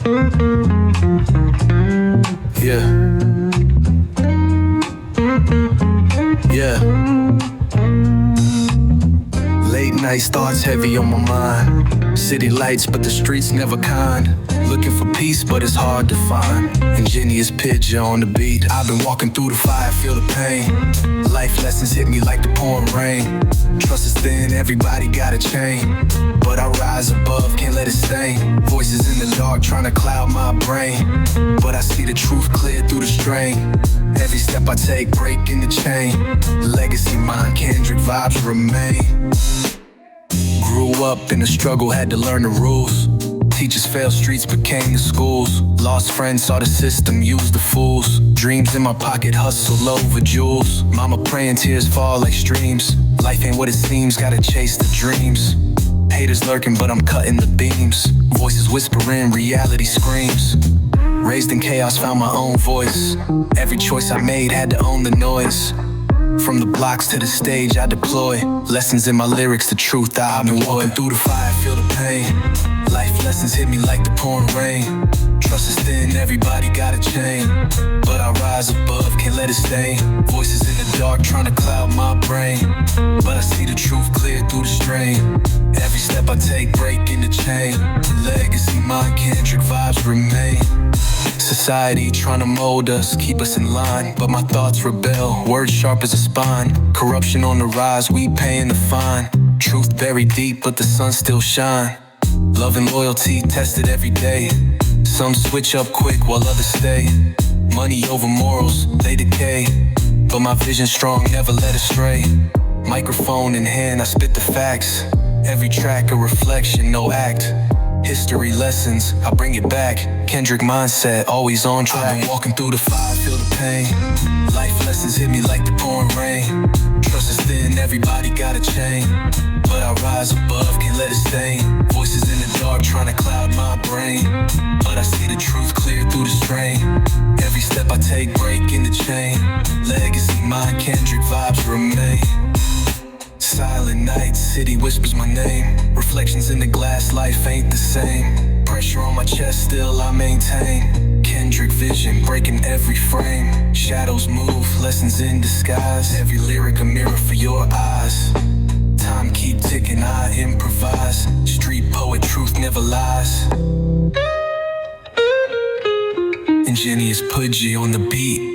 Yeah. Yeah. Late night thoughts heavy on my mind. City lights, but the streets never kind. Looking for peace, but it's hard to find. Ingenious pigeon on the beat. I've been walking through the fire, feel the pain. Life lessons hit me like the pouring rain. Trust is thin, everybody got a chain. But I rise above, can't let it stain. Voices in the dark trying to cloud my brain. But I see the truth clear through the strain. Every step I take, breaking the chain. Legacy mine, Kendrick vibes remain. Grew up in the struggle, had to learn the rules. Teachers failed, streets became the schools. Lost friends, saw the system use the fools. Dreams in my pocket, hustle over jewels. Mama praying, tears fall like streams. Life ain't what it seems, gotta chase the dreams. Haters lurking, but I'm cutting the beams. Voices whispering, reality screams. Raised in chaos, found my own voice. Every choice I made had to own the noise. From the blocks to the stage I deploy. Lessons in my lyrics, the truth I've been walking through the fire, feel the pain. Life lessons hit me like the pouring rain. Trust is thin, everybody got a chain. But I rise above, can't let it stain. Voices in the dark trying to cloud my brain. But I see the truth clear through the strain. Every step I take, breaking the chain. Legacy mine, Kendrick vibes remain. Society trying to mold us, keep us in line. But my thoughts rebel, words sharp as a spine. Corruption on the rise, we paying the fine. Truth buried deep, but the sun still shine. Love and loyalty tested every day. Some switch up quick while others stay. Money over morals, they decay. But my vision strong, never led astray. Microphone in hand, I spit the facts. Every track a reflection, no act. History lessons, I bring it back. Kendrick mindset, always on track. I've been walking through the fire, feel the pain. Life lessons hit me like the pouring rain. Trust is thin, everybody got a chain. But I rise above, can't let it stain. Voices in the dark trying to cloud my brain. But I see the truth clear through the strain. Every step I take, breaking the chain. Legacy mine, Kendrick vibes remain. Silent night, city whispers my name. Reflections in the glass, life ain't the same. Pressure on my chest, still I maintain. Kendrick vision, breaking every frame. Shadows move, lessons in disguise. Every lyric a mirror for your eyes. Time keep ticking, I improvise. Street poet, truth never lies. Ingenious Pudgy on the beat.